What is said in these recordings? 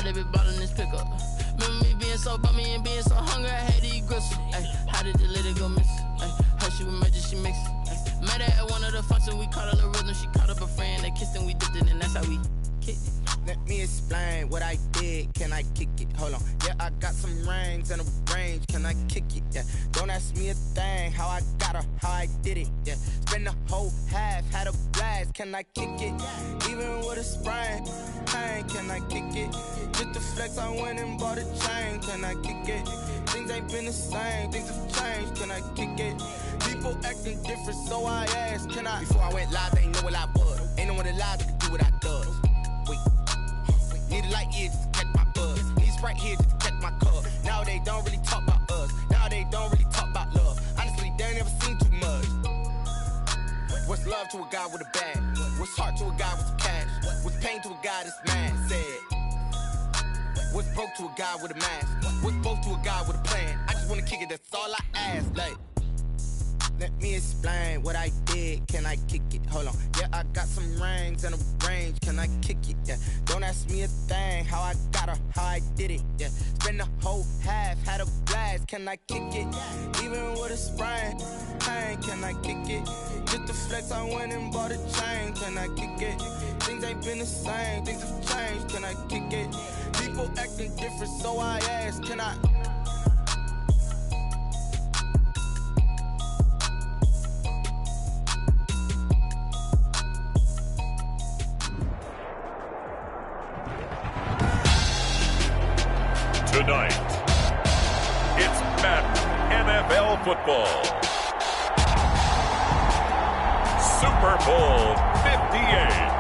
they be ballin' this pickup. Remember me being so bummy and being so hungry, I had to eat gristle. Ay, how did the lady go miss? Ay, how she was magic, she mixed. Met her at one of the functions, we caught a little rhythm. She caught up a friend, they kissed and we dipped it, and that's how we kicked it. Let me explain what I did. Can I kick it? Hold on. Yeah, I got some rings and a range. Can I kick it? Yeah. Don't ask me a thing. How I got her, how I did it. Yeah. Spend the whole half, had a blast. Can I kick it? Even with a sprain. Pain, can I kick it? Just the flex, I went and bought a chain. Can I kick it? Things ain't been the same. Things have changed. Can I kick it? People acting different, so I asked, can I? Before I went live, they ain't know what I was. Ain't no one alive that could do what I does. Wait. Need a light here just to catch my buzz. Need Sprite here just to catch my cup. Now they don't really talk about us. Now they don't really talk about love. Honestly, they ain't never seen too much. What's love to a guy with a bag? What's heart to a guy with some cash? What's pain to a guy that's mad? Said. What's broke to a guy with a mask? What's both to a guy with a plan? I just wanna kick it, that's all I ask. Like, let me explain what I did. Can I kick it? Hold on. Yeah, I got some rings and a range. Can I kick it? Yeah. Don't ask me a thing. How I got her, how I did it. Yeah. Spend the whole half, had a blast. Can I kick it? Even with a sprain. Pain, can I kick it? Just the flex, I went and bought a chain. Can I kick it? Things ain't been the same. Things have changed. Can I kick it? People acting different, so I ask, can I? Tonight, it's Madden NFL football. Super Bowl 58.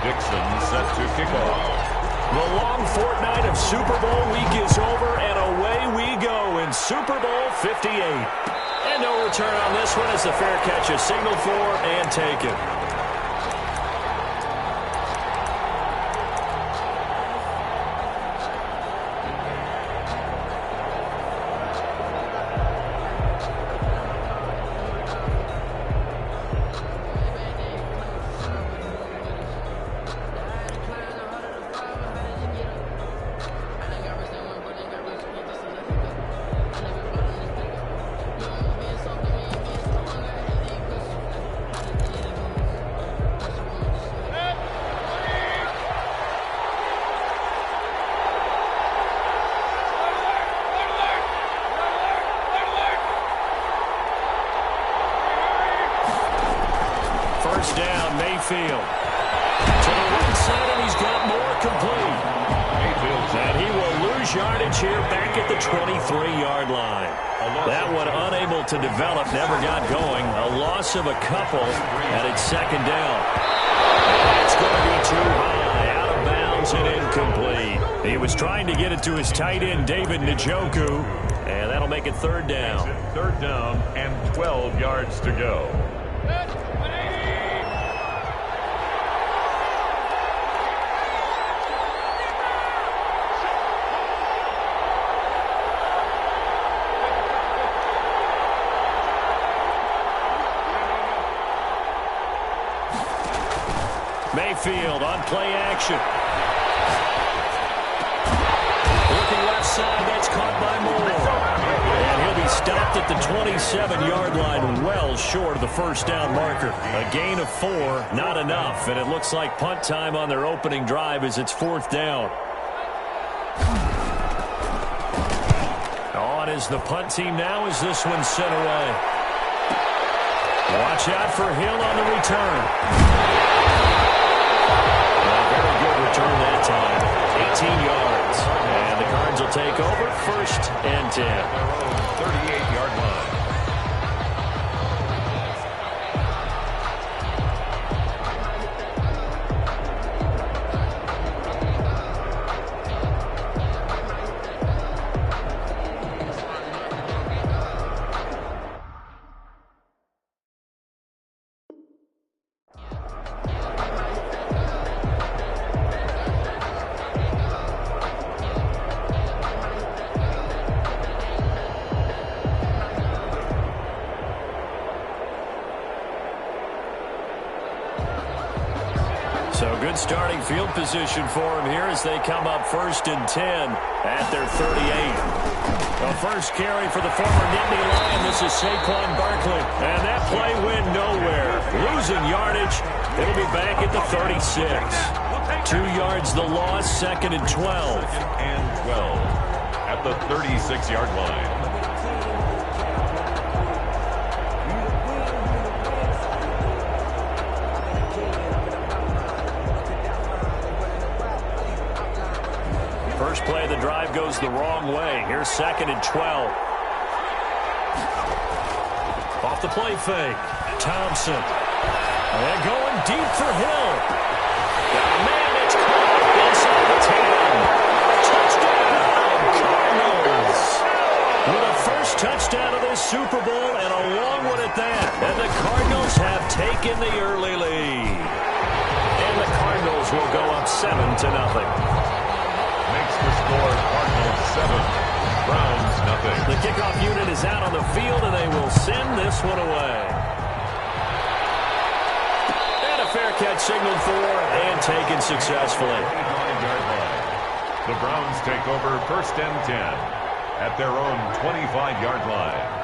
Dixon set to kick off. The long fortnight of Super Bowl week is over, and away we go in Super Bowl 58. And no return on this one as the fair catch is signaled for and taken. First down, Mayfield. To the right side, and he's got more complete. And he will lose yardage here back at the 23-yard line. That one unable to develop, never got going. A loss of a couple, and it's second down. It's going to be too high, out of bounds and incomplete. He was trying to get it to his tight end, David Njoku, and that'll make it third down. Third down and 12 yards to go. Mayfield on play action. Looking left side, that's caught by Moore. And he'll be stopped at the 27-yard line, well short of the first down marker. A gain of 4, not enough, and it looks like punt time on their opening drive as it's fourth down. On is the punt team now as this one's sent away. Watch out for Hill on the return. Very good return that time. 18 yards. And the Cards will take over first and 10. 38-yard line. So good starting field position for him here as they come up 1st and 10 at their 38. The first carry for the former Nittany Lion. This is Saquon Barkley. And that play went nowhere. Losing yardage. It'll be back at the 36. 2 yards the loss, 2nd and 12. And 12 at the 36-yard line. First play of the drive goes the wrong way. Here's 2nd and 12. Off the play fake. Thompson. And going deep for Hill. Man, it's caught inside the 10. Touchdown, Cardinals. With a first touchdown of this Super Bowl and a long one at that. And the Cardinals have taken the early lead. And the Cardinals will go up 7-0. Makes the score Cardinals 7, Browns nothing. The kickoff unit is out on the field, and they will send this one away. And a fair catch signaled for and taken successfully. The Browns take over 1st and 10 at their own 25-yard line.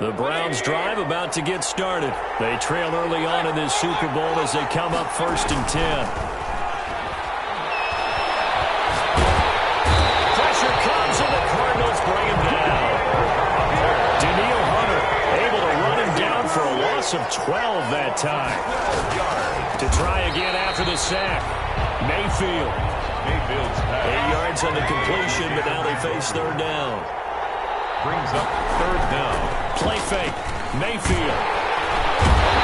The Browns drive about to get started. They trail early on in this Super Bowl as they come up 1st and 10. Pressure comes and the Cardinals bring him down. Danielle Hunter able to run him down for a loss of 12 that time. To try again after the sack. Mayfield's pass. 8 yards on the completion, but now they face 3rd down. Brings up 3rd down. Play fake. Mayfield.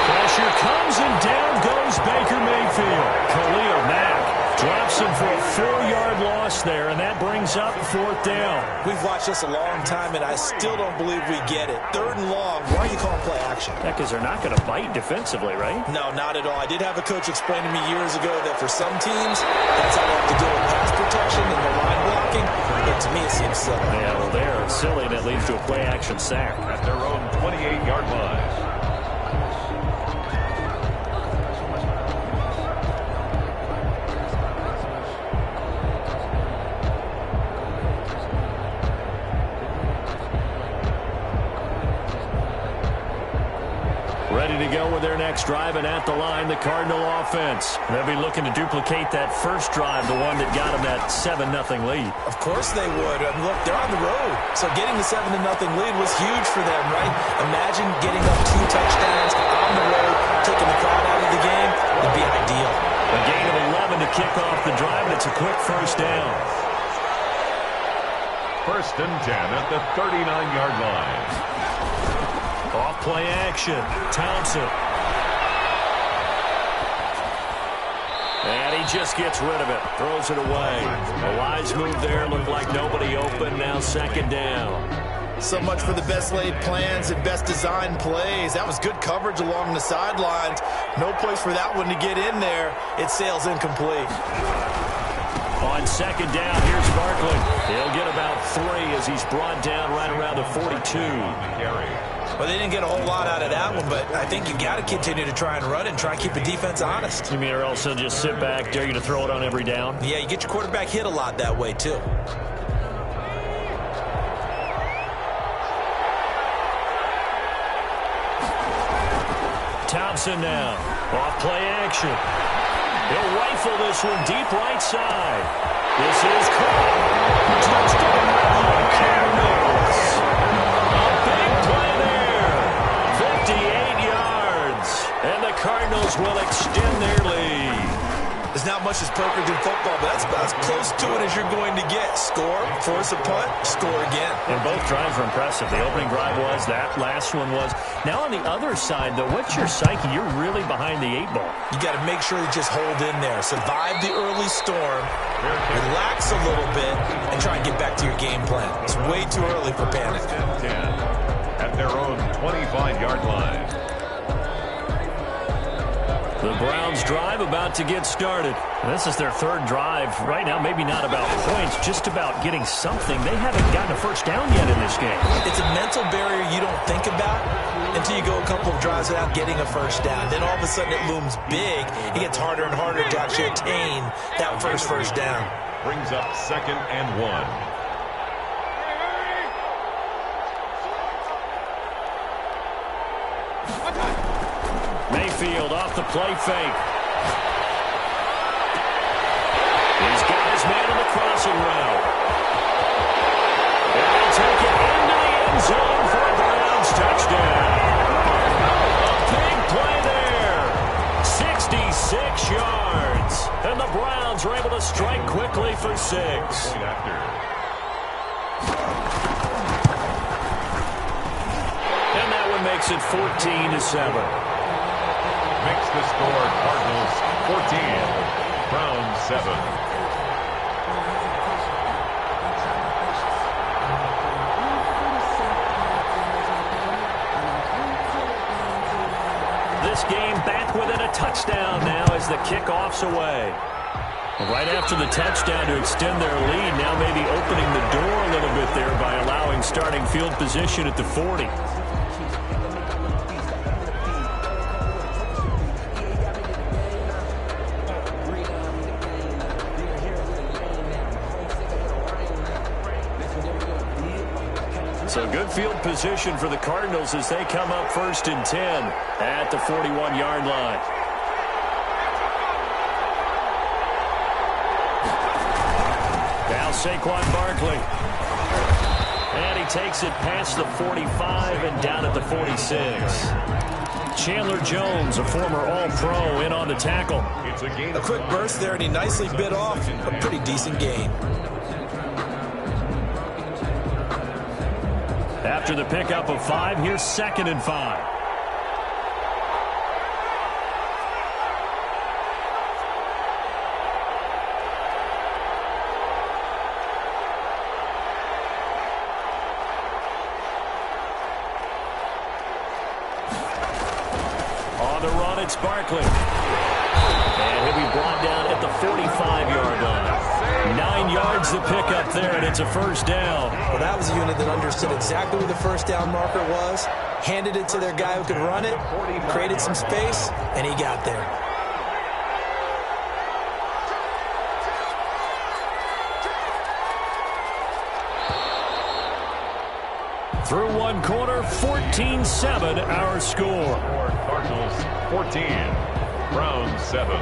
Pressure comes and down goes Baker Mayfield. Khalil Mack drops him for a 4-yard loss there, and that brings up 4th down. We've watched this a long time, and I still don't believe we get it. 3rd and long. Why are you calling play action? Yeah, because they're not going to bite defensively, right? No, not at all. I did have a coach explain to me years ago that for some teams, that's how they have to deal with pass protection and the line blocking. But to me, it seems silly. Yeah, well, they're silly, and it leads to a play-action sack. At their own 28-yard line. Ready to go with their next drive, and at the line, the Cardinal offense. They'll be looking to duplicate that first drive, the one that got them that 7-0 lead. Of course they would. I mean, look, they're on the road. So getting the 7-0 lead was huge for them, right? Imagine getting up 2 touchdowns on the road, taking the crowd out of the game. Would be ideal. A gain of 11 to kick off the drive, and it's a quick first down. 1st and 10 at the 39-yard line. Off play action. Thompson. And he just gets rid of it. Throws it away. A wise move there. Looked like nobody open. Now 2nd down. So much for the best laid plans and best designed plays. That was good coverage along the sidelines. No place for that one to get in there. It sails incomplete. On 2nd down, here's Barkley. He'll get about 3 as he's brought down right around the 42. Well, they didn't get a whole lot out of that one, but I think you got to continue to try and run it and try and keep the defense honest. You mean or else they'll just sit back, dare you to throw it on every down? Yeah, you get your quarterback hit a lot that way, too. Thompson now. Off play action. He'll rifle this one deep right side. This is caught. Touchdown, Cardinals. A big play there. 58 yards. And the Cardinals will extend their lead. There's not much that's perfect in football, but that's about as close to it as you're going to get. Score, force a punt, score again. And both drives were impressive. The opening drive was, that last one was. Now on the other side, though, what's your psyche? You're really behind the 8 ball. You got to make sure you just hold in there. Survive the early storm, relax a little bit, and try and get back to your game plan. It's way too early for panic. 10 at their own 25-yard line. The Browns drive about to get started. This is their third drive. Right now, maybe not about points, just about getting something. They haven't gotten a first down yet in this game. It's a mental barrier you don't think about until you go a couple of drives without getting a first down. Then all of a sudden it looms big. It gets harder and harder to actually attain that first down. Brings up 2nd and 1. Mayfield off the play fake. He's got his man on the crossing route. And they take it into the end zone for a Browns touchdown. A big play there. 66 yards. And the Browns are able to strike quickly for 6. And that one makes it 14-7. Makes the score Cardinals 14, Browns 7. This game back within a touchdown now as the kickoff's away. Right after the touchdown to extend their lead, now maybe opening the door a little bit there by allowing starting field position at the 40. So good field position for the Cardinals as they come up 1st and 10 at the 41-yard line. Now Saquon Barkley. And he takes it past the 45 and down at the 46. Chandler Jones, a former All-Pro, in on the tackle. A quick burst there, and he nicely bit off a pretty decent gain. After the pickup of 5, here's 2nd and 5. On the run, it's Barkley. And he'll be brought down at the 45-yard line. 9 yards to pick up there, and it's a first down. Well, that was a unit that understood exactly where the first down marker was, handed it to their guy who could run it, created some space, and he got there. Through one quarter, 14-7 our score. Cardinals 14, Browns 7.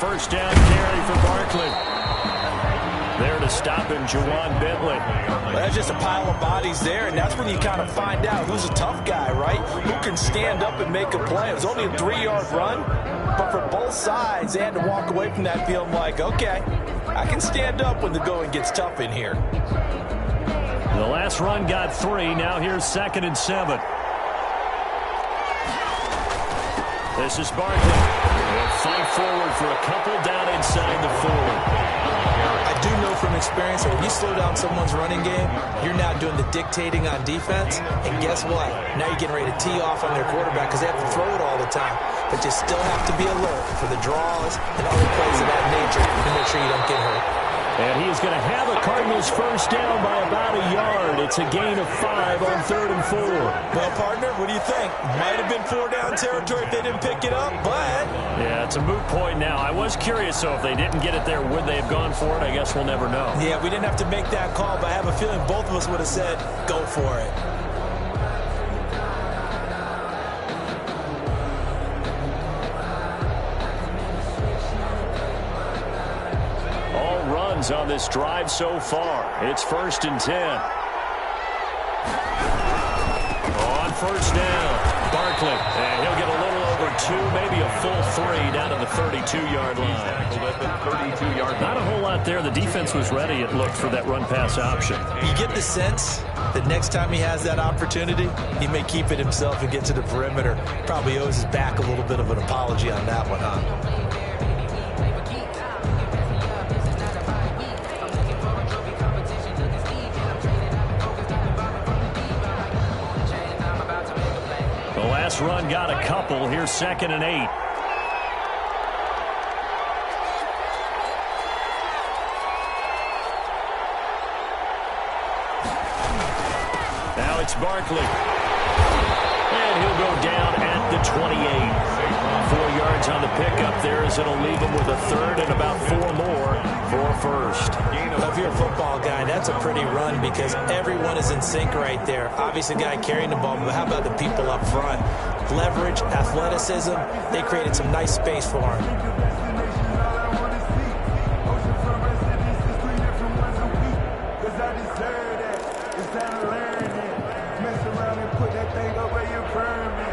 First down carry for Barkley. There to stop him, Juwan Bentley. Well, that's just a pile of bodies there, and that's when you kind of find out who's a tough guy, right? Who can stand up and make a play. It was only a 3-yard run, but for both sides, they had to walk away from that feeling like, okay, I can stand up when the going gets tough in here. The last run got 3. Now here's 2nd and 7. This is Barkley. He'll fight forward for a couple down inside the 40. I do know from experience that when you slow down someone's running game, you're now doing the dictating on defense. And guess what? Now you're getting ready to tee off on their quarterback because they have to throw it all the time. But you still have to be alert for the draws and other plays of that nature to make sure you don't get hurt. And he is going to have the Cardinals first down by about a yard. It's a gain of 5 on 3rd and 4. Well, partner, what do you think? Might have been 4-down territory if they didn't pick it up, but... Yeah, it's a moot point now. I was curious, so if they didn't get it there, would they have gone for it? I guess we'll never know. Yeah, we didn't have to make that call, but I have a feeling both of us would have said, go for it. On this drive so far. It's 1st and 10. On first down, Barkley. And he'll get a little over 2, maybe a full 3 down to the 32-yard line. Not a whole lot there. The defense was ready, it looked, for that run-pass option. You get the sense that next time he has that opportunity, he may keep it himself and get to the perimeter. Probably owes his back a little bit of an apology on that one, huh? Last run got a couple. Here's 2nd and 8. Now it's Barkley. And he'll go down at the 28. 4 yards on the pickup there as it'll leave him with a 3rd and about 4 more for 1st. Well, if you're a football guy, that's a pretty run because everyone is in sync right there. Obviously, the guy carrying the ball, but how about the people up front? Leverage, athleticism, they created some nice space for him.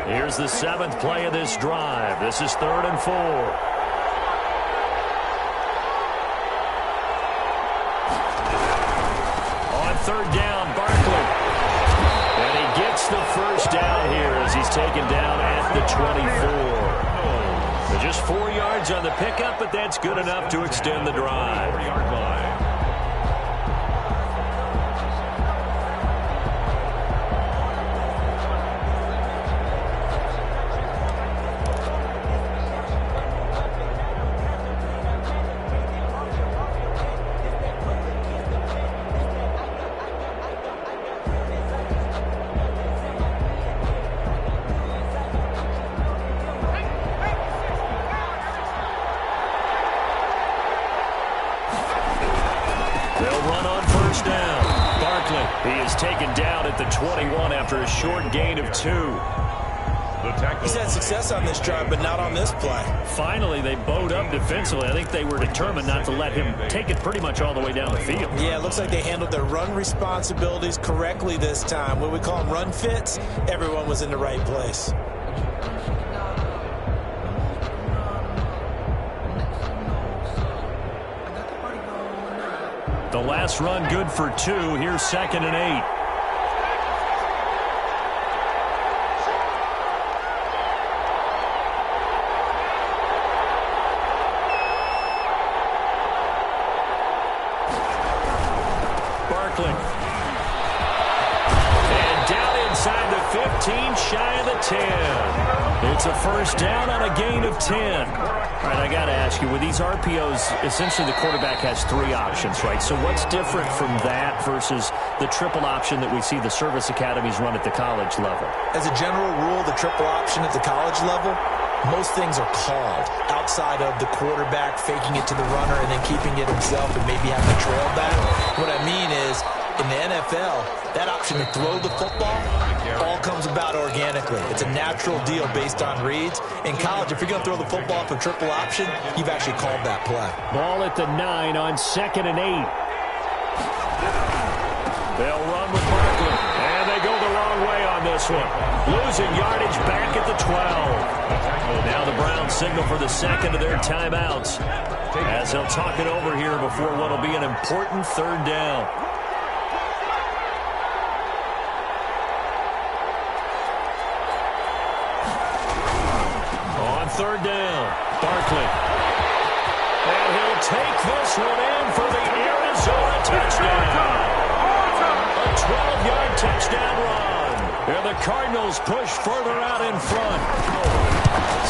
Here's the 7th play of this drive. This is 3rd and 4. On 3rd down, Barkley. And he gets the 1st down here as he's taken down at the 24. So just 4 yards on the pickup, but that's good enough to extend the drive. 4-yard line. Taken down at the 21 after a short gain of 2. He's had success on this drive, but not on this play. Finally, they bowed up defensively. I think they were determined not to let him take it pretty much all the way down the field. Yeah, it looks like they handled their run responsibilities correctly this time. What we call them run fits, everyone was in the right place. The last run good for 2. Here's 2nd and 8. Barkley. And down inside the 15, shy of the 10. It's a 1st down on a gain of 10. All right, I got to ask you, with these RPOs, essentially the quarterback has 3 options, right? So what's different from that versus the triple option that we see the service academies run at the college level? As a general rule, the triple option at the college level, most things are called outside of the quarterback faking it to the runner and then keeping it himself and maybe having a trail back. What I mean is, in the NFL, that option to throw the football all comes about organically. It's a natural deal based on reads. In college, if you're going to throw the football for triple option, you've actually called that play. Ball at the 9 on 2nd and 8. They'll run with Barkley, and they go the wrong way on this one. Losing yardage back at the 12. Now the Browns signal for the 2nd of their timeouts as they'll talk it over here before what will be an important 3rd down. On 3rd down, Barkley. And he'll take this one in for the Arizona touchdown. A 12-yard touchdown run. And the Cardinals push further out in front.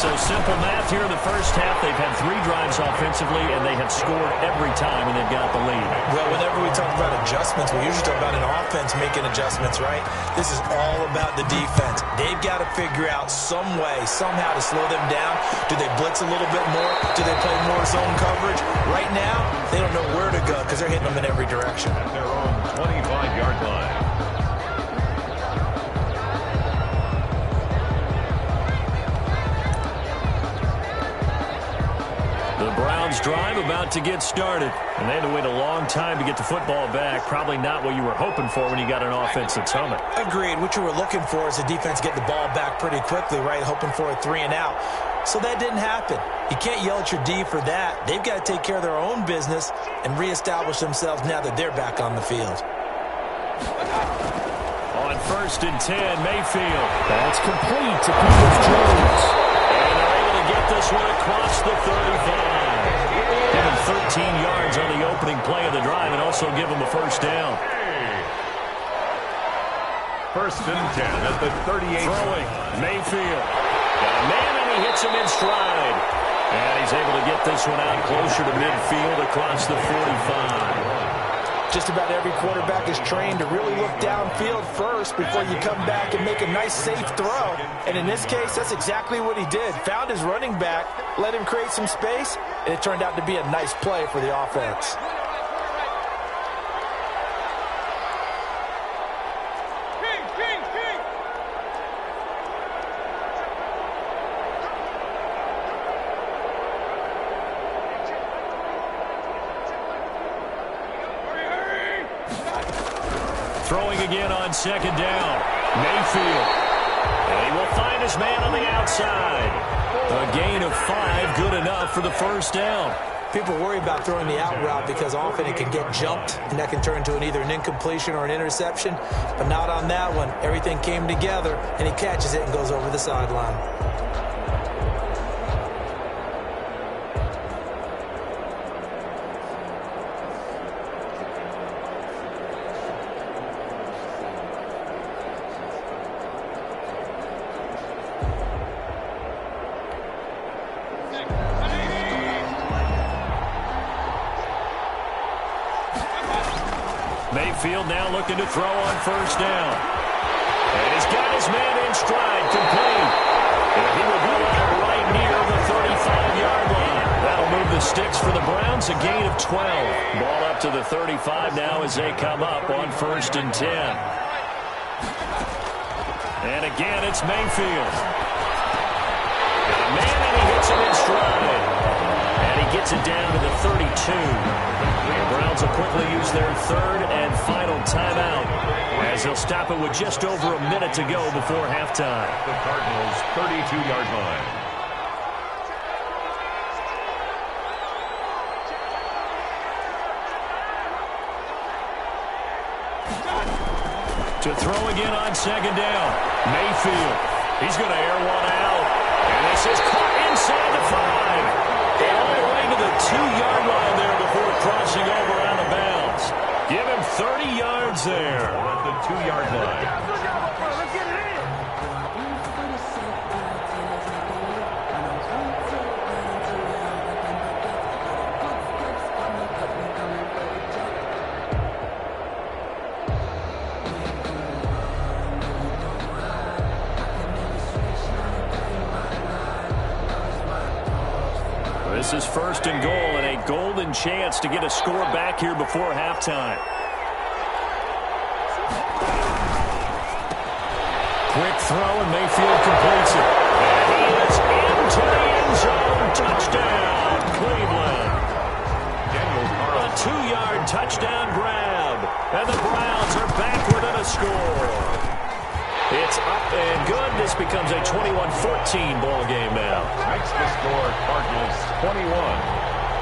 So simple math here in the first half. They've had 3 drives offensively, and they have scored every time, and they've got the lead. Well, whenever we talk about adjustments, we usually talk about an offense making adjustments, right? This is all about the defense. They've got to figure out some way, somehow to slow them down. Do they blitz a little bit more? Do they play more zone coverage? Right now, they don't know where to go because they're hitting them in every direction. At their own 25-yard line. The Browns drive about to get started, and they had to wait a long time to get the football back. Probably not what you were hoping for when you got an offense that's humming. Agreed. What you were looking for is the defense get the ball back pretty quickly, right? Hoping for a 3 and out. So that didn't happen. You can't yell at your D for that. They've got to take care of their own business and reestablish themselves now that they're back on the field. On 1st and 10, Mayfield. That's complete to Peoples Jones. And they're able to get this one across the 35. Give him 13 yards on the opening play of the drive and also give him a first down. 1st and 10 at the 38. Throwing, Mayfield. Got a man and he hits him in stride. And he's able to get this one out closer to midfield across the 45. Just about every quarterback is trained to really look downfield first before you come back and make a nice, safe throw. And in this case, that's exactly what he did. Found his running back, let him create some space, and it turned out to be a nice play for the offense. Throwing again on 2nd down. Mayfield. And he will find his man on the outside. A gain of 5, good enough for the first down. People worry about throwing the out route because often it can get jumped, and that can turn into either an incompletion or an interception. But not on that one. Everything came together, and he catches it and goes over the sideline. Mayfield now looking to throw on 1st down. And he's got his man in stride, complete. And he will go out right near the 35-yard line. That'll move the sticks for the Browns, a gain of 12. Ball up to the 35 now as they come up on 1st and 10. And again, it's Mayfield. Got a man and he hits him in stride. And he gets it down to the 32. The Browns will quickly use their 3rd and final timeout as they'll stop it with just over a minute to go before halftime. The Cardinals' 32-yard line. To throw again on 2nd down. Mayfield. He's going to air one out. And this is caught inside the 5. And all the way to the 2-yard line there before crossing over out of bounds. Give him 30 yards there. At the 2-yard line. This is 1st and goal and a golden chance to get a score back here before halftime. Quick throw and Mayfield completes it. And he is into the end zone. Touchdown, Cleveland. A 2-yard touchdown grab. And the Browns are back within a score. It's up and good. This becomes a 21-14 ball game now. Makes the score Cardinals 21,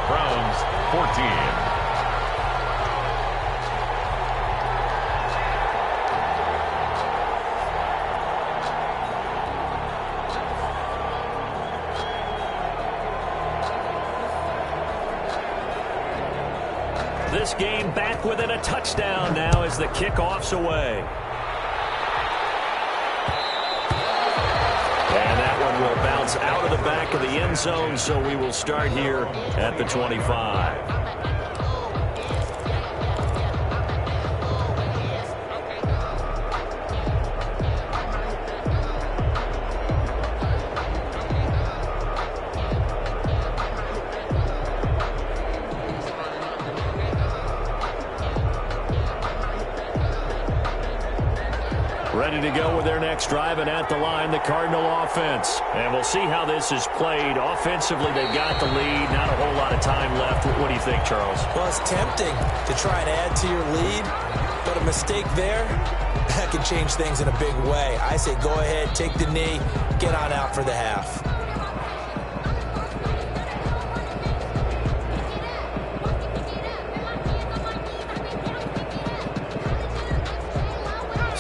Browns 14. This game back within a touchdown now as the kickoff's away. And that one will bounce out of the back of the end zone, so we will start here at the 25. Ready to go with their next drive, and at the line, the Cardinal offense. And we'll see how this is played. Offensively, they've got the lead. Not a whole lot of time left. What do you think, Charles? Well, it's tempting to try and add to your lead, but a mistake there, that can change things in a big way. I say go ahead, take the knee, get on out for the half.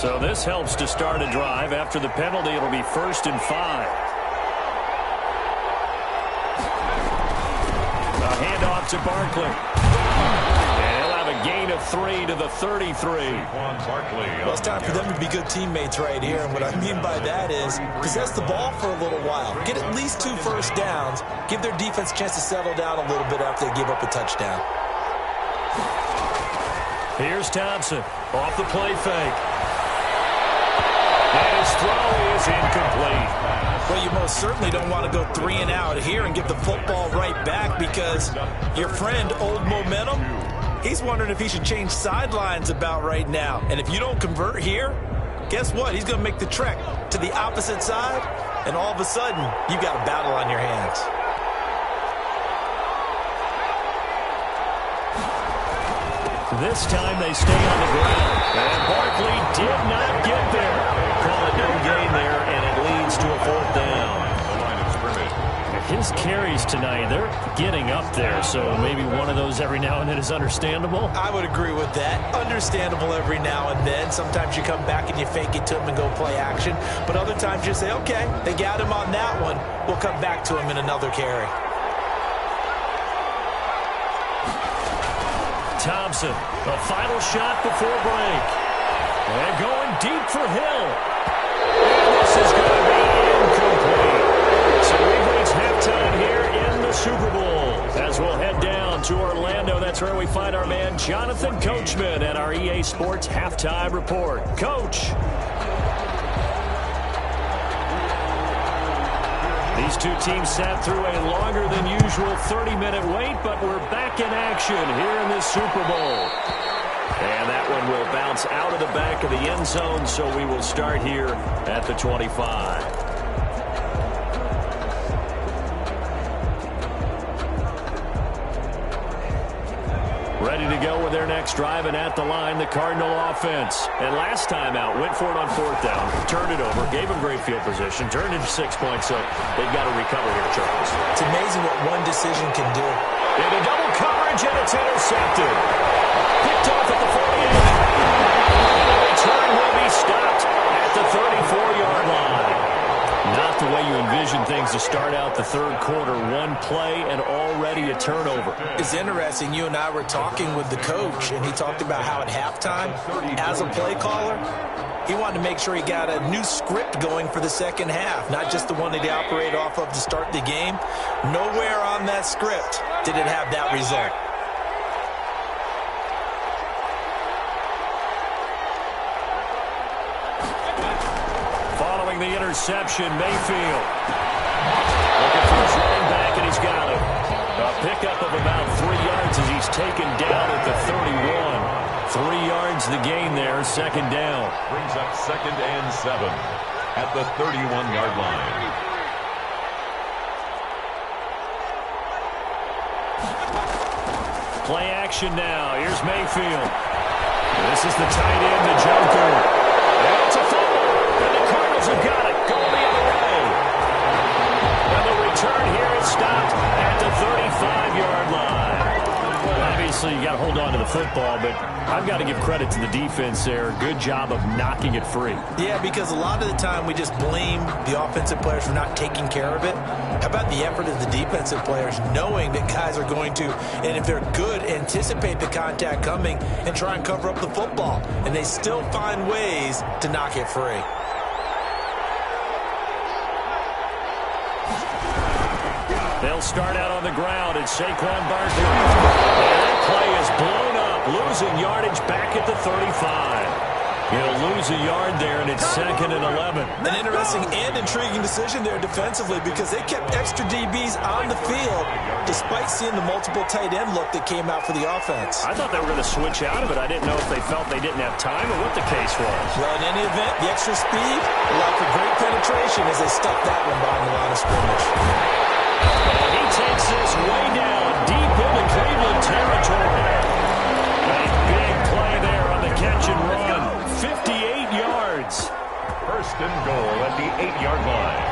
So this helps to start a drive. After the penalty, it'll be 1st and 5. A handoff to Barkley. And he'll have a gain of 3 to the 33. Well, it's time for them to be good teammates right here. And what I mean by that is possess the ball for a little while. Get at least 2 first downs. Give their defense a chance to settle down a little bit after they give up a touchdown. Here's Thompson off the play fake. And his throw is incomplete. Well, you most certainly don't want to go 3 and out here and give the football right back because your friend, Old Momentum, he's wondering if he should change sidelines about right now. And if you don't convert here, guess what? He's going to make the trek to the opposite side, and all of a sudden, you've got a battle on your hands. This time they stay on the ground. And Barkley did not get there. Call it no gain there, and it leads to a 4th down. His carries tonight, they're getting up there, so maybe one of those every now and then is understandable. I would agree with that. Understandable every now and then. Sometimes you come back and you fake it to him and go play action. But other times you say, okay, they got him on that one. We'll come back to him in another carry. Thompson, a final shot before break. And going deep for Hill. And this is going to be incomplete. So we've reached halftime here in the Super Bowl. As we'll head down to Orlando, that's where we find our man Jonathan Coachman at our EA Sports Halftime Report. Coach. These two teams sat through a longer than usual 30-minute wait, but we're back in action here in this Super Bowl. And that one will bounce out of the back of the end zone, so we will start here at the 25. Ready to go with their next drive, and at the line, the Cardinal offense. And last time out, went for it on 4th down, turned it over, gave them great field position, turned into 6 points, so they've got to recover here, Charles. It's amazing what one decision can do. Into double coverage, and it's intercepted. Picked off at the 48. The return will be stopped at the 34-yard line. Not the way you envision things to start out the third quarter. One play and already a turnover. It's interesting. You and I were talking with the coach, and he talked about how at halftime, as a play caller, he wanted to make sure he got a new script going for the second half, not just the one that he operated off of to start the game. Nowhere on that script did it have that result. The interception, Mayfield. Looking for his running back, and he's got it. A pickup of about 3 yards as he's taken down at the 31. 3 yards the gain there, 2nd down. Brings up 2nd and 7 at the 31-yard line. Play action now. Here's Mayfield. This is the tight end, the Joker. And it's a fumble. And the Cardinals have got it. Going the other way. And the return here is stopped at the 35-yard line. Obviously, you got to hold on to the football, but I've got to give credit to the defense there. Good job of knocking it free. Yeah, because a lot of the time we just blame the offensive players for not taking care of it. How about the effort of the defensive players knowing that guys are going to, and if they're good, anticipate the contact coming and try and cover up the football. And they still find ways to knock it free. They'll start out on the ground. It's Saquon Barkley. And that play is blown up, losing yardage back at the 35. He'll lose a yard there, and it's 2nd and 11. An interesting and intriguing decision there defensively because they kept extra DBs on the field despite seeing the multiple tight end look that came out for the offense. I thought they were going to switch out of it. I didn't know if they felt they didn't have time or what the case was. Well, in any event, the extra speed allowed for great penetration as they stuffed that one behind the line of scrimmage. And he takes this way down, deep into Cleveland territory. A big play there on the catch and run. 58 yards. 1st and goal at the 8-yard line.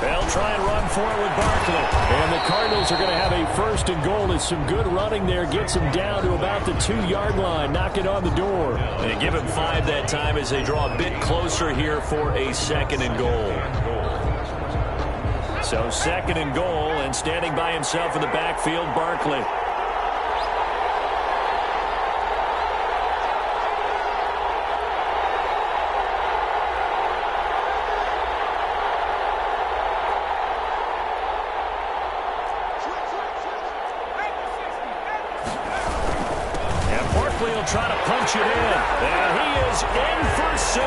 They'll try and run for it with Barkley. And the Cardinals are going to have a 1st and goal. It's some good running there. Gets him down to about the 2-yard line. Knock it on the door. They give him 5 that time as they draw a bit closer here for a 2nd and goal. So 2nd and goal, and standing by himself in the backfield, Barkley. Try to punch it in. And he is in for 6.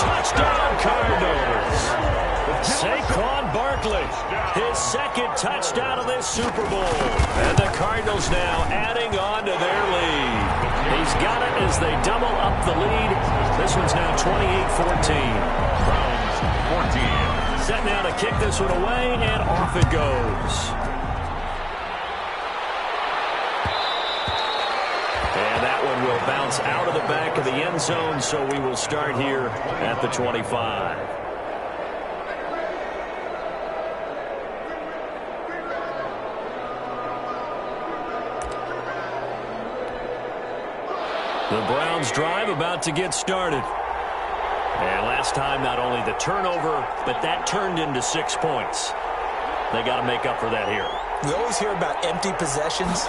Touchdown, Cardinals. Saquon Barkley, his 2nd touchdown of this Super Bowl. And the Cardinals now adding on to their lead. He's got it as they double up the lead. This one's now 28-14. Browns 14. Set now to kick this one away, and off it goes. And that one will bounce out of the back of the end zone, so we will start here at the 25. The Browns drive about to get started. And last time, not only the turnover, but that turned into 6 points. They got to make up for that here. We always hear about empty possessions,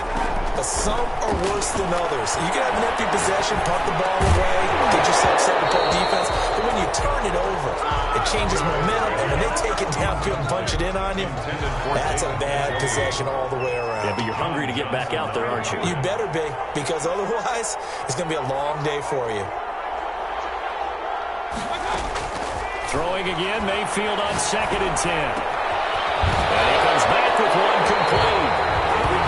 but some are worse than others. You can have an empty possession, punt the ball away, get yourself set to play defense, but when you turn it over, it changes momentum, and when they take it downfield and punch it in on you, that's a bad possession all the way around. Yeah, but you're hungry to get back out there, aren't you? You better be, because otherwise, it's going to be a long day for you. Throwing again, Mayfield on 2nd and 10. And he comes back with one complete.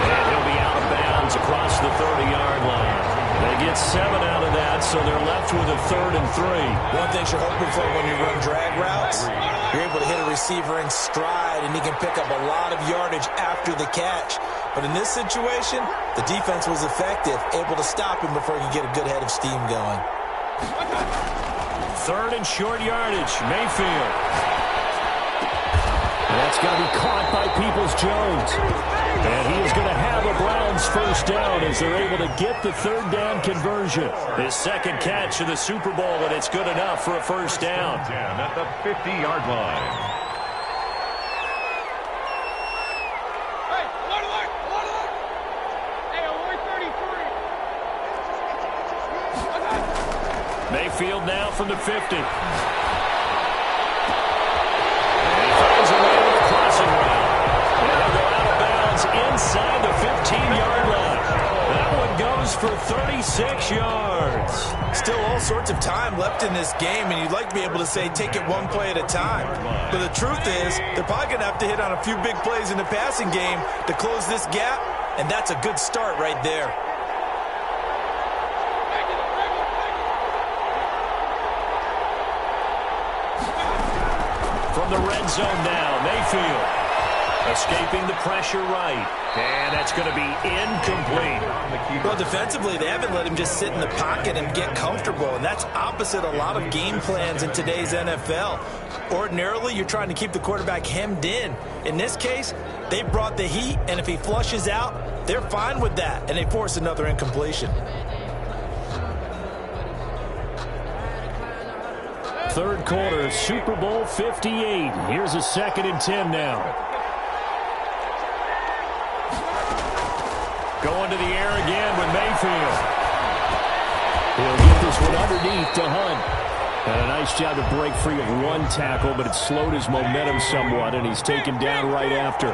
And he'll be out of bounds across the 30-yard line. They get 7 out of that, so they're left with a 3rd and 3. One thing you're hoping for when you run drag routes, you're able to hit a receiver in stride, and he can pick up a lot of yardage after the catch. But in this situation, the defense was effective, able to stop him before he could get a good head of steam going. 3rd and short yardage, Mayfield. That's going to be caught by Peoples-Jones. And he is going to have a Browns 1st down as they're able to get the 3rd down conversion. His 2nd catch of the Super Bowl, and it's good enough for a 1st down. At the 50-yard line. Hey, alert! Hey, alert 33. Mayfield now from the 50. Finds a way to the crossing route. And they'll go out of bounds inside the 15-yard line. That one goes for 36 yards. Still all sorts of time left in this game, and you'd like to be able to say take it one play at a time. But the truth is, they're probably going to have to hit on a few big plays in the passing game to close this gap, and that's a good start right there. From the red zone now, Mayfield escaping the pressure right. And that's going to be incomplete. Well, defensively, they haven't let him just sit in the pocket and get comfortable, and that's opposite a lot of game plans in today's NFL. Ordinarily, you're trying to keep the quarterback hemmed in. In this case, they brought the heat, and if he flushes out, they're fine with that, and they force another incompletion. 3rd quarter, Super Bowl 58. Here's a 2nd and 10 now. Going to the air again with Mayfield. He'll get this one underneath to Hunt. And a nice job to break free of one tackle, but it slowed his momentum somewhat, and he's taken down right after.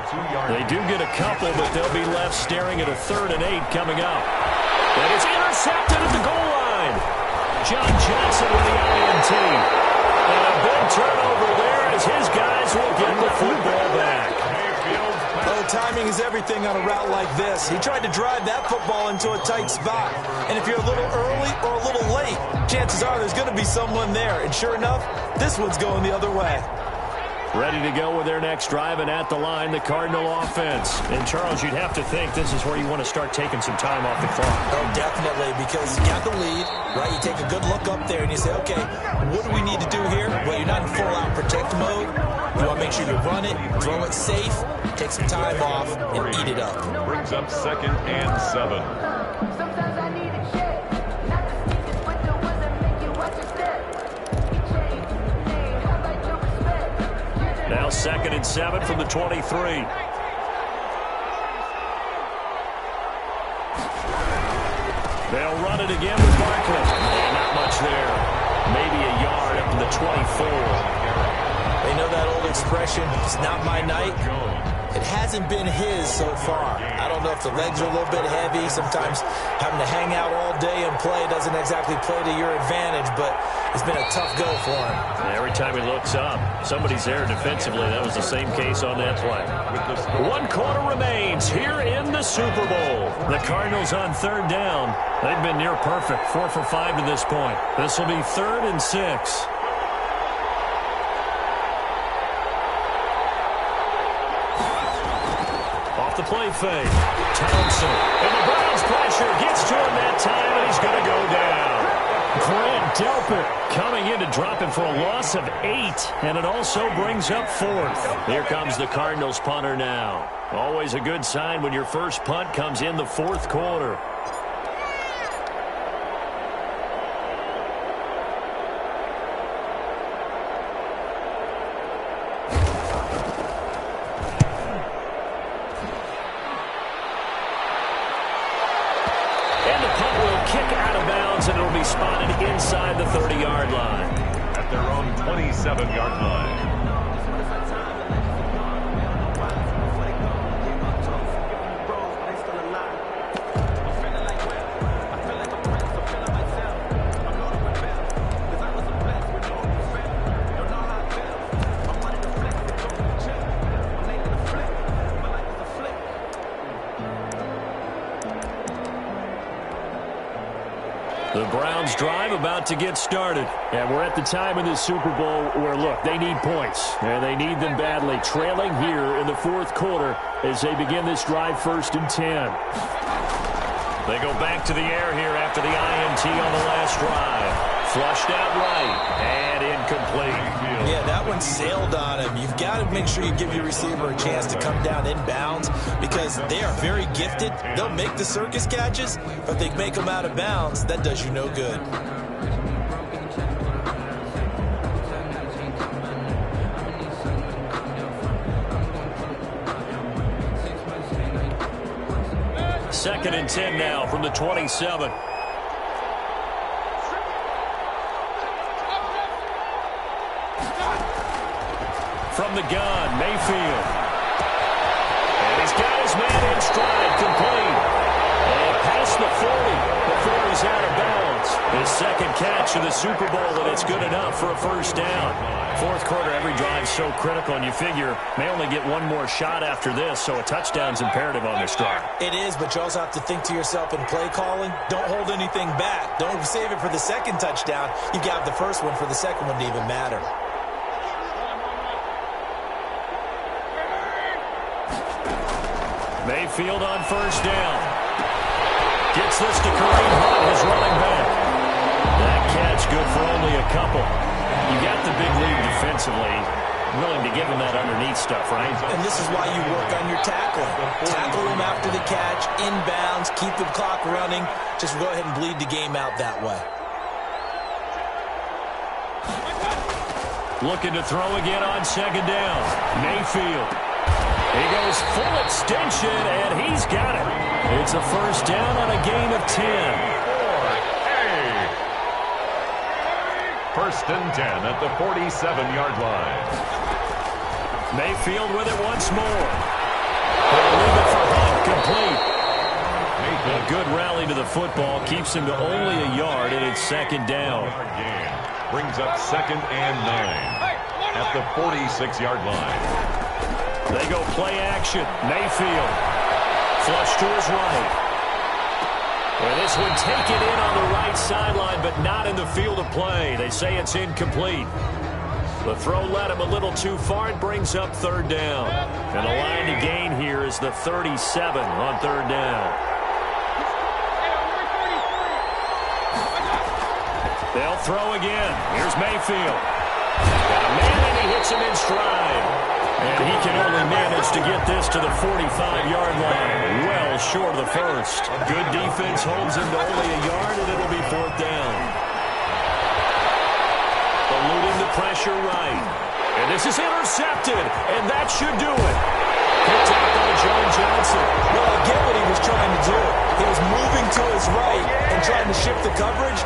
They do get a couple, but they'll be left staring at a 3rd and 8 coming up. And it's intercepted at the goal line. John Johnson with the INT. And a big turnover there as his guys will get the football back. Oh, timing is everything on a route like this. He tried to drive that football into a tight spot. And if you're a little early or a little late, chances are there's going to be someone there. And sure enough, this one's going the other way. Ready to go with their next drive, and at the line, the Cardinal offense. And, Charles, you'd have to think this is where you want to start taking some time off the clock. Oh, definitely, because you got the lead, right? You take a good look up there, and you say, okay, what do we need to do here? Well, you're not in full-out protect mode. You want to make sure you run it, throw it safe, take some time off, and eat it up. Brings up 2nd and 7. Sometimes I need a check, not the sneakers, but the ones that make you watch your step. You change, hey, how about your respect? Now 2nd and 7 from the 23. They'll run it again with Barkley. And not much there. Maybe a yard up to the 24. They know that old expression, it's not my night. It hasn't been his so far. I don't know if the legs are a little bit heavy. Sometimes having to hang out all day and play doesn't exactly play to your advantage, but it's been a tough go for him. Every time he looks up, somebody's there defensively. That was the same case on that play. 1 quarter remains here in the Super Bowl. The Cardinals on 3rd down. They've been near perfect, 4 for 5 to this point. This will be 3rd and 6. The play fake. Thompson. And the Browns pressure gets to him that time, and he's going to go down. Grant Delpit coming in to drop him for a loss of 8, and it also brings up 4th. Here comes the Cardinals punter now. Always a good sign when your first punt comes in the 4th quarter. And it'll be spotted inside the 30-yard line. At their own 27-yard line. The Browns drive about to get started. And we're at the time in the Super Bowl where, look, they need points. And they need them badly. Trailing here in the 4th quarter as they begin this drive 1st and 10. They go back to the air here after the INT on the last drive. Flushed out right and incomplete. Yeah, that one sailed on him. You've got to make sure you give your receiver a chance to come down inbounds because they are very gifted. They'll make the circus catches, but they make them out of bounds. That does you no good. Second and 10 now from the 27. From the gun, Mayfield. And he's got his man in stride, complete. And past the 40 before he's out of bounds. His second catch of the Super Bowl, and it's good enough for a 1st down. 4th quarter, every drive so critical, and you figure may only get one more shot after this, so a touchdown's imperative on this drive. It is, but you also have to think to yourself in play calling, don't hold anything back. Don't save it for the second touchdown. You got the first one for the second one to even matter. Mayfield on 1st down. Gets this to Kareem Hunt, his running back. That catch good for only a couple. You got the big lead defensively. Willing to give him that underneath stuff, right? And this is why you work on your tackling. Tackle him after the catch, inbounds, keep the clock running. Just go ahead and bleed the game out that way. Looking to throw again on 2nd down. Mayfield. He goes full extension, and he's got it. It's a 1st down on a gain of 10. 1st and 10 at the 47-yard line. Mayfield with it once more. They'll leave it for Hunt, complete. A good rally to the football keeps him to only a yard, and it's 2nd down. Brings up 2nd and 9 at the 46-yard line. They go play action. Mayfield. Flush to his right. And this one taken in on the right sideline, but not in the field of play. They say it's incomplete. The throw led him a little too far. It brings up 3rd down. And the line to gain here is the 37 on 3rd down. They'll throw again. Here's Mayfield. Got a man in hits him in stride. And he can only manage to get this to the 45-yard line, well short of the first. Good defense holds him to only a yard, and it'll be fourth down. Eluding the pressure right. And this is intercepted, and that should do it. Picked up by John Johnson. Well, I get what he was trying to do. He was moving to his right and trying to shift the coverage,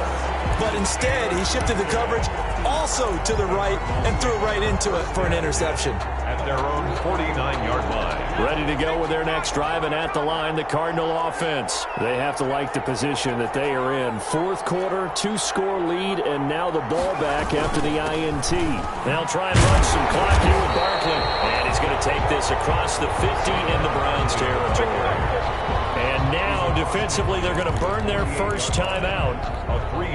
but instead he shifted the coverage also to the right and threw right into it for an interception. At their own 49-yard line. Ready to go with their next drive, and at the line, the Cardinal offense. They have to like the position that they are in. Fourth quarter, 2-score lead, and now the ball back after the INT. They'll try and run some clock here with Barkley. And he's going to take this across the 50 in the Browns territory. And now, defensively, they're going to burn their first time out.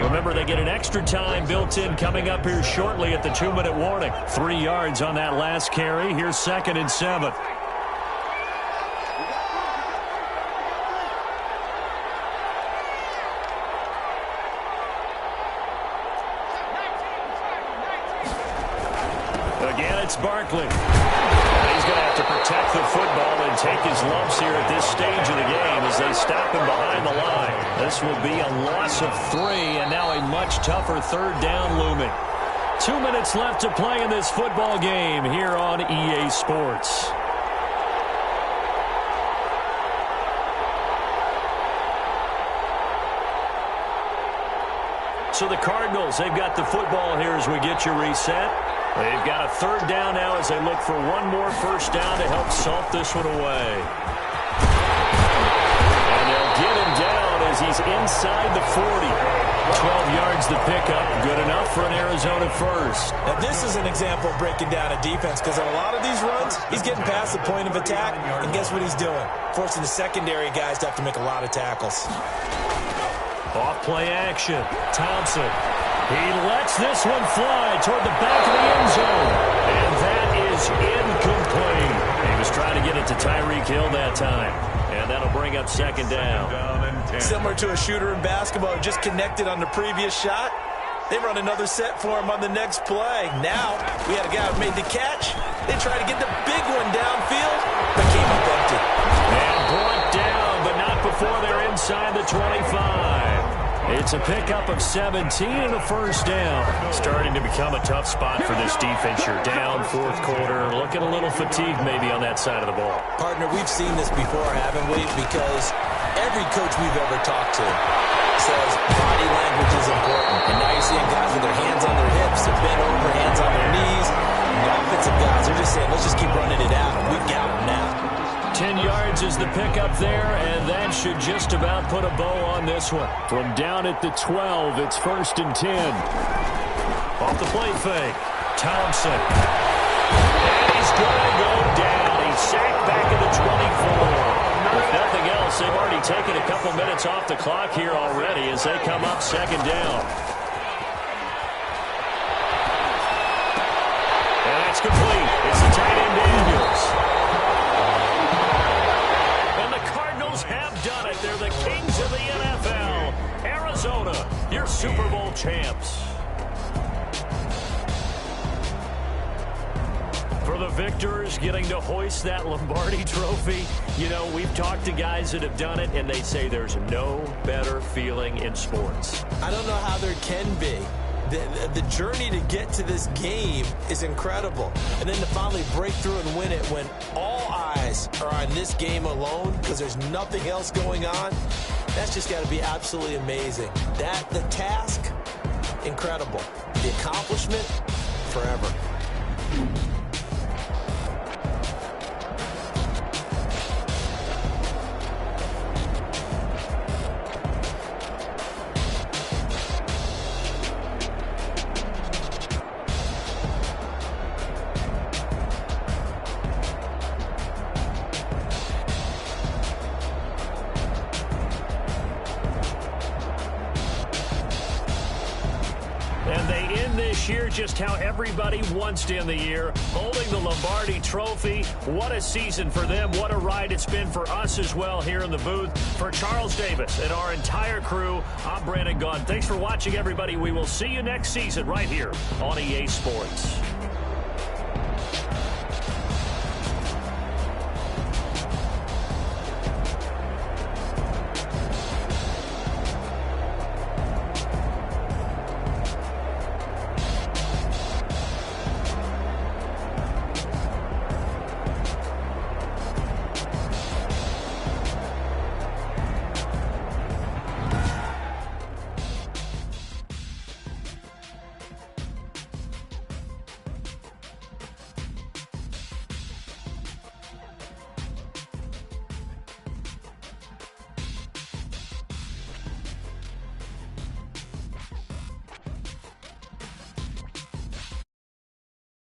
Remember, they get an extra time built in coming up here shortly at the 2-minute warning. 3 yards on that last carry. Here's 2nd and 7. Again, it's Barkley. He's going to have to protect the football and take his lumps here at this stage of the game as they stop him behind the line. This will be a loss of 3, and now a much tougher third down looming. 2 minutes left to play in this football game here on EA Sports. So the Cardinals, they've got the football here as we get you reset. They've got a third down now as they look for one more first down to help salt this one away. And they'll get him down as he's inside the 40. 12 yards the pickup, good enough for an Arizona first. Now this is an example of breaking down a defense, because on a lot of these runs, he's getting past the point of attack, and guess what he's doing? Forcing the secondary guys to have to make a lot of tackles. Off-play action. Thompson. He lets this one fly toward the back of the end zone. And that is incomplete. He was trying to get it to Tyreek Hill that time. And that'll bring up 2nd down. Similar to a shooter in basketball who just connected on the previous shot. They run another set for him on the next play. Now, we had a guy who made the catch. They tried to get the big one downfield, but came up empty. And brought down, but not before they're inside the 25. It's a pickup of 17 and a first down. Starting to become a tough spot for this defense. You're down fourth quarter. Looking a little fatigued maybe on that side of the ball. Partner, we've seen this before, haven't we? Because every coach we've ever talked to says body language is important. And now you're seeing guys with their hands on their hips, they're bent over, hands on their knees. And the offensive guys are just saying, let's just keep running it out. We've got them now. 10 yards is the pickup there, and that should just about put a bow on this one. From down at the 12, it's 1st and 10. Off the play fake, Thompson. And he's going to go down. He's sacked back at the 24. If nothing else, they've already taken a couple minutes off the clock here already as they come up 2nd down. And that's complete. It's the tight end Daniels. Have done it. They're the kings of the NFL. Arizona, your Super Bowl champs. For the victors getting to hoist that Lombardi trophy, you know, we've talked to guys that have done it, and they say there's no better feeling in sports. I don't know how there can be. The journey to get to this game is incredible. And then to finally break through and win it when all eyes are on this game alone because there's nothing else going on, that's just got to be absolutely amazing. The task, incredible. The accomplishment, forever. Year just how everybody wants to end the year, holding the Lombardi trophy. What a season for them. What a ride it's been for us as well here in the booth. For Charles Davis and our entire crew, I'm Brandon Gaudin. Thanks for watching, everybody. We will see you next season right here on EA Sports.